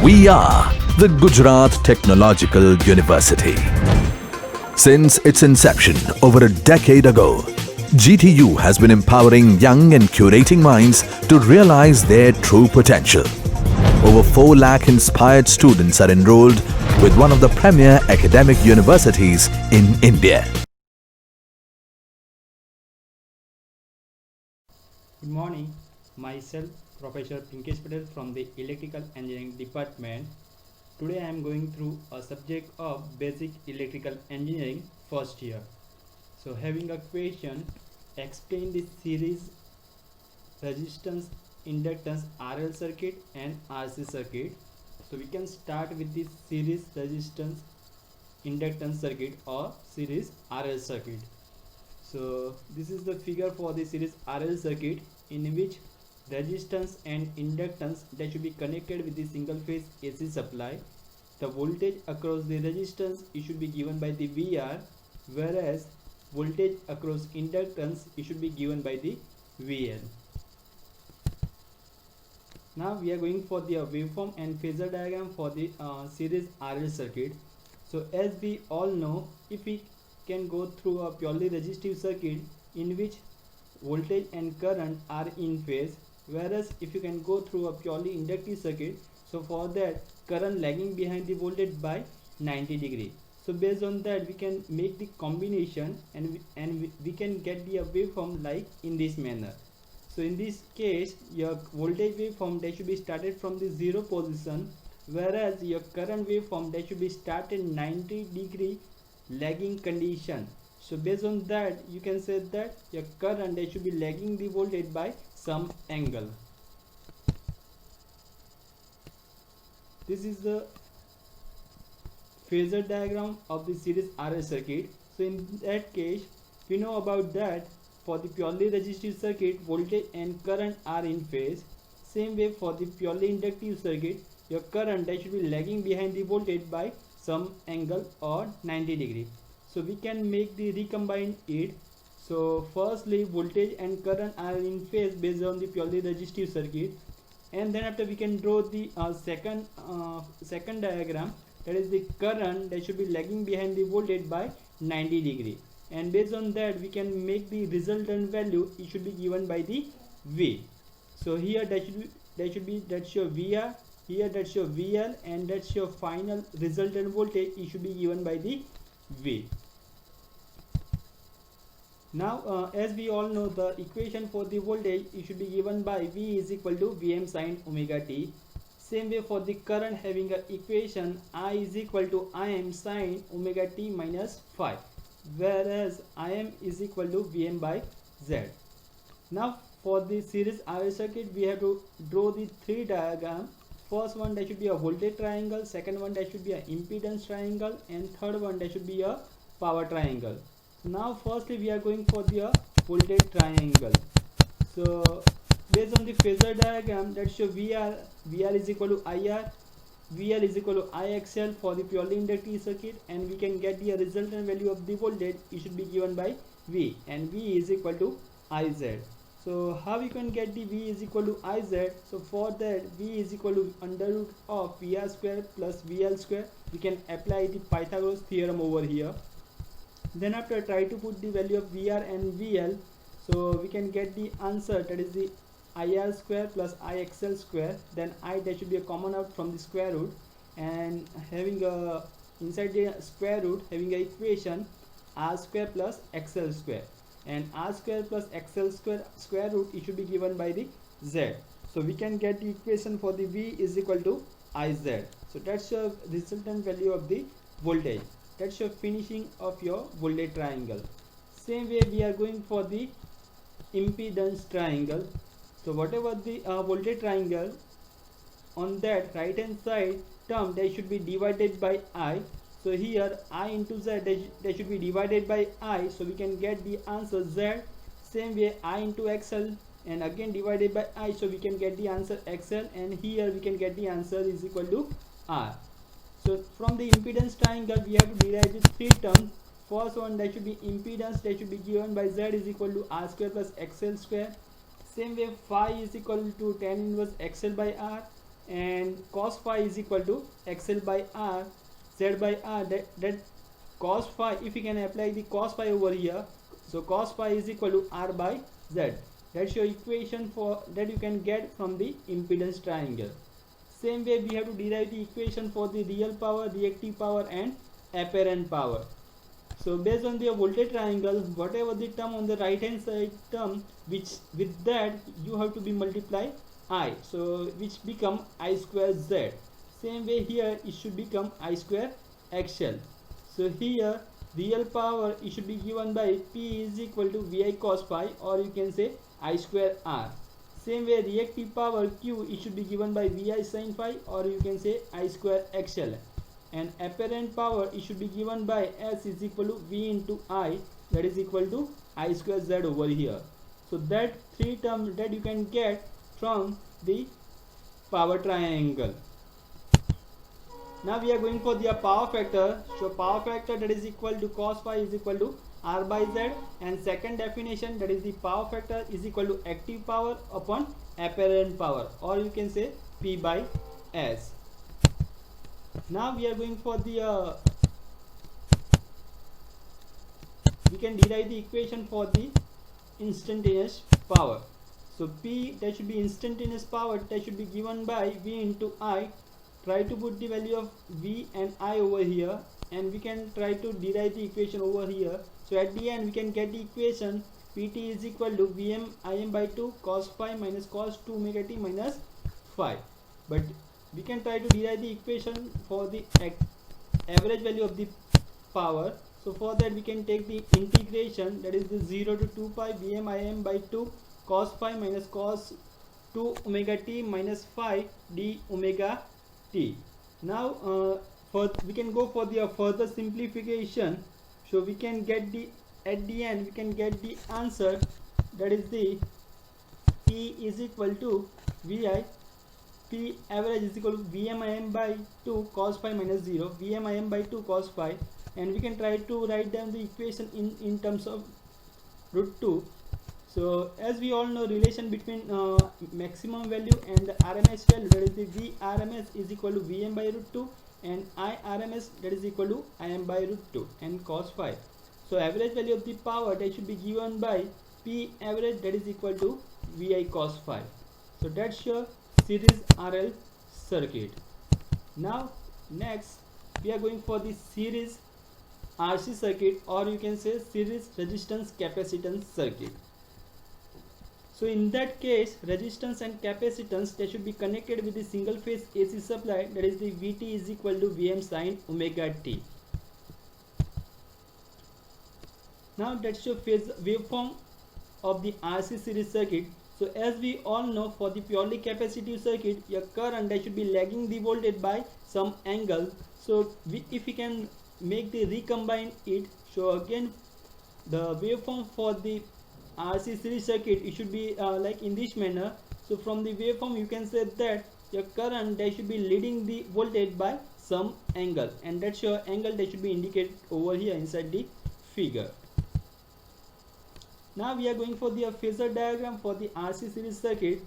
We are the Gujarat Technological University. Since its inception over a decade ago, GTU has been empowering young and curating minds to realize their true potential. Over 4 lakh inspired students are enrolled with one of the premier academic universities in India. Good morning, myself Professor Pinkesh Patel from the Electrical Engineering Department. Today I am going through a subject of Basic Electrical Engineering first year. So having a question, explain the series resistance inductance RL circuit and RC circuit. So we can start with the series resistance inductance circuit or series RL circuit. So this is the figure for the series RL circuit, in which resistance and inductance that should be connected with the single phase AC supply. The voltage across the resistance it should be given by the VR, whereas voltage across inductance it should be given by the VL. Now we are going for the waveform and phasor diagram for the series RL circuit. So as we all know, if we can go through a purely resistive circuit in which voltage and current are in phase, whereas if you can go through a purely inductive circuit, so for that current lagging behind the voltage by 90 degree. So based on that we can make the combination and we can get the waveform like in this manner. So in this case your voltage waveform that should be started from the 0 position, whereas your current waveform that should be started 90 degree lagging condition. So based on that you can say that your current that should be lagging the voltage by some angle. This is the phasor diagram of the series RL circuit. So in that case we know about that for the purely resistive circuit voltage and current are in phase. Same way for the purely inductive circuit your current that should be lagging behind the voltage by some angle or 90 degree. So we can make the recombine it. So firstly voltage and current are in phase based on the purely resistive circuit, and then after we can draw the second diagram, that is the current that should be lagging behind the voltage by 90 degree, and based on that we can make the resultant value it should be given by the V. So here that's your VR, here that's your VL, and that's your final resultant voltage it should be given by the V. Now as we all know, the equation for the voltage it should be given by V is equal to Vm sin omega t. Same way for the current, having a equation I is equal to Im sin omega t minus phi, whereas Im is equal to Vm by Z. Now for the series RL circuit we have to draw the 3 diagram. First one that should be a voltage triangle, second one that should be an impedance triangle, and third one that should be a power triangle. Now firstly we are going for the voltage triangle. So based on the phasor diagram, that's your VR is equal to IR, VL is equal to IXL for the purely inductive circuit, and we can get the resultant value of the voltage it should be given by V, and V is equal to IZ. So how we can get the V is equal to IZ? So for that V is equal to under root of VR square plus VL square. We can apply the Pythagoras theorem over here. Then after try to put the value of VR and VL, so we can get the answer, that is the IR square plus IXL square. Then I that should be a common out from the square root, and having a inside the square root having a equation R square plus XL square, and R square plus XL square root it should be given by the Z. So we can get the equation for the V is equal to IZ. So that's your resultant value of the voltage. That's your finishing of your voltage triangle. Same way we are going for the impedance triangle. So whatever the voltage triangle, on that right hand side term they should be divided by I. So here I into Z they should be divided by I, so we can get the answer Z. Same way I into XL and again divided by I, so we can get the answer XL, and here we can get the answer is equal to R. So from the impedance triangle we have to derive the 3 terms. First one that should be impedance that should be given by Z is equal to R square plus XL square. Same way phi is equal to tan inverse XL by R. and cos phi is equal to XL by R, Z by R. That cos phi, if you can apply the cos phi over here, so cos phi is equal to R by Z. That's your equation for that you can get from the impedance triangle. Same way we have to derive the equation for the real power, reactive power and apparent power. So based on the voltage triangle, whatever the term on the right hand side term, which with that you have to be multiply I, so which become I square Z. Same way here it should become I square XL. So here real power it should be given by P is equal to VI cos phi, or you can say I square R. Same way reactive power Q it should be given by VI sin phi, or you can say I square XL. And apparent power it should be given by S is equal to V into I, that is equal to I square Z over here. So that three terms that you can get from the power triangle. Now we are going for the power factor. So power factor, that is equal to cos phi is equal to R by Z, and second definition, that is the power factor is equal to active power upon apparent power, or you can say P by S. Now we are going for the we can derive the equation for the instantaneous power. So P, that should be instantaneous power, that should be given by V into I. Try to put the value of V and I over here, and we can try to derive the equation over here. So at the end we can get the equation Pt is equal to Vm Im by 2 cos phi minus cos 2 omega t minus phi. But we can try to derive the equation for the average value of the power. So for that we can take the integration, that is the 0 to 2 pi Vm Im by 2 cos phi minus cos 2 omega t minus phi d omega t. Now we can go for the further simplification. So we can get the, at the end we can get the answer, that is the P is equal to Vi, P average is equal to Vm Im by 2 cos phi minus 0, Vm Im by 2 cos phi, and we can try to write down the equation in terms of root 2. So as we all know, relation between maximum value and the RMS value, that is the V RMS is equal to Vm by root 2, and I RMS, that is equal to Im by root 2 and cos phi. So average value of the power, that should be given by P average, that is equal to Vi cos phi. So that's your series RL circuit. Now next we are going for the series RC circuit, or you can say series resistance capacitance circuit. So in that case, resistance and capacitance, they should be connected with the single phase AC supply, that is the Vt is equal to Vm sin omega t. Now that's your phase waveform of the RC series circuit. So as we all know, for the purely capacitive circuit, your current that should be lagging the voltage by some angle. So if we can make the recombine it, so again the waveform for the RC series circuit, it should be like in this manner. So from the waveform you can say that your current that should be leading the voltage by some angle, and that's your angle that should be indicated over here inside the figure. Now we are going for the phasor diagram for the RC series circuit.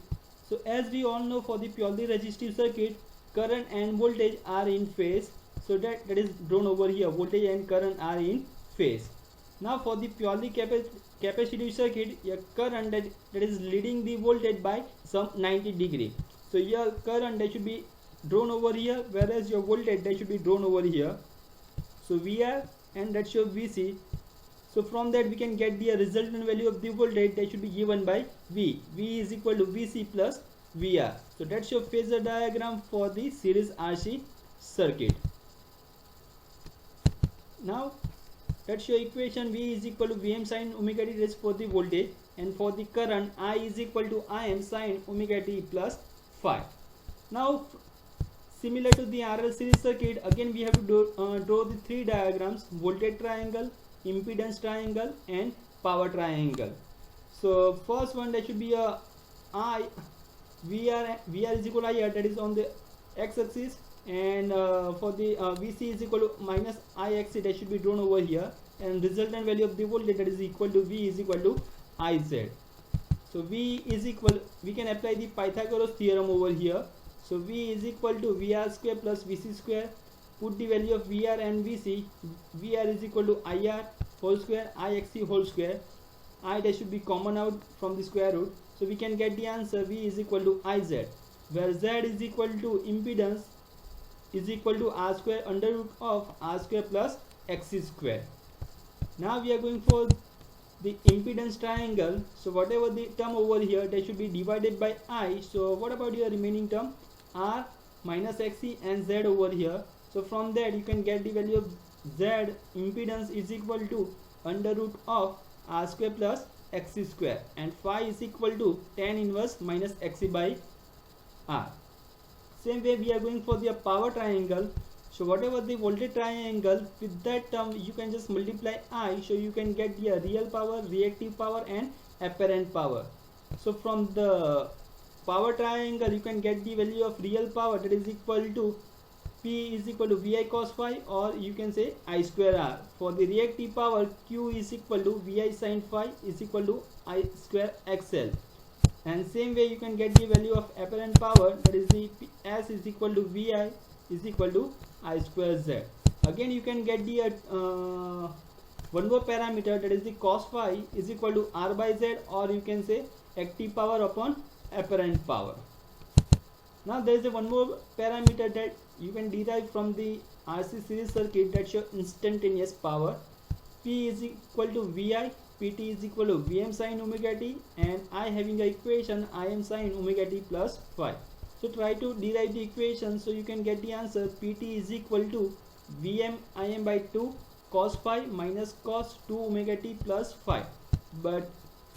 So as we all know, for the purely resistive circuit, current and voltage are in phase. So that is drawn over here, voltage and current are in phase. Now for the purely capacitive circuit, your current that is leading the voltage by some 90 degree. So your current that should be drawn over here, whereas your voltage that should be drawn over here. So VR, and that's your VC. So from that we can get the resultant value of the voltage that should be given by V. V is equal to VC plus VR. So that's your phasor diagram for the series RC circuit. Now that's your equation. V is equal to Vm sin omega t, that is for the voltage, and for the current I is equal to Im sin omega t plus phi. Now similar to the RL series circuit, again we have to draw the three diagrams: voltage triangle, impedance triangle and power triangle. So first one, that should be a VR is equal to IR, that is on the x-axis, and for the VC is equal to minus IXC, that should be drawn over here, and resultant value of the voltage, that is equal to V is equal to IZ. So V is equal, we can apply the Pythagoras theorem over here. So V is equal to VR square plus VC square. Put the value of VR and VC. VR is equal to IR whole square, IXC whole square. I dash should be common out from the square root. So we can get the answer V is equal to IZ, where Z is equal to impedance is equal to R square under root of R square plus XC square. Now we are going for the impedance triangle. So whatever the term over here, that should be divided by I. So what about your remaining term? R minus XC and Z over here. So from that you can get the value of Z impedance is equal to under root of R square plus XC square, and phi is equal to tan inverse minus XC by R. Same way we are going for the power triangle. So whatever the voltage triangle, with that term you can just multiply I, so you can get the real power, reactive power and apparent power. So from the power triangle you can get the value of real power, that is equal to P is equal to VI cos phi, or you can say I square R. For the reactive power, Q is equal to VI sin phi is equal to I square XL. And same way you can get the value of apparent power, that is the S is equal to VI is equal to I square Z. Again you can get the one more parameter, that is the cos phi is equal to R by Z, or you can say active power upon apparent power. Now there is one more parameter that you can derive from the RC series circuit, that shows instantaneous power. P is equal to VI, PT is equal to Vm sin omega t, and I having the equation Im sin omega t plus phi. So try to derive the equation, so you can get the answer. PT is equal to Vm Im by 2 cos phi minus cos 2 omega t plus phi. But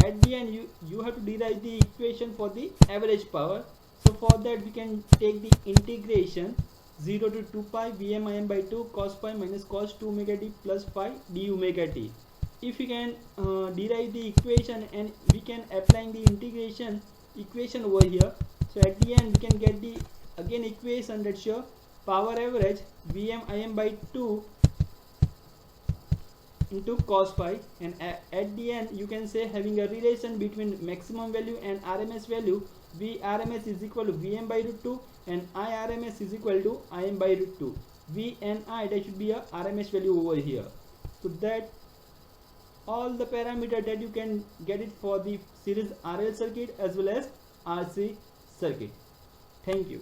at the end you have to derive the equation for the average power. So for that we can take the integration 0 to 2 pi Vm Im by 2 cos phi minus cos 2 omega t plus phi d omega t. If we can derive the equation and we can apply the integration equation over here, so at the end we can get the again equation that show power average Vm Im by 2 into cos phi, and at the end you can say having a relation between maximum value and RMS value. Vrms is equal to Vm by root 2 and Irms is equal to Im by root 2. V and I, that should be a RMS value over here. So that all the parameter that you can get it for the series RL circuit as well as RC circuit. Thank you.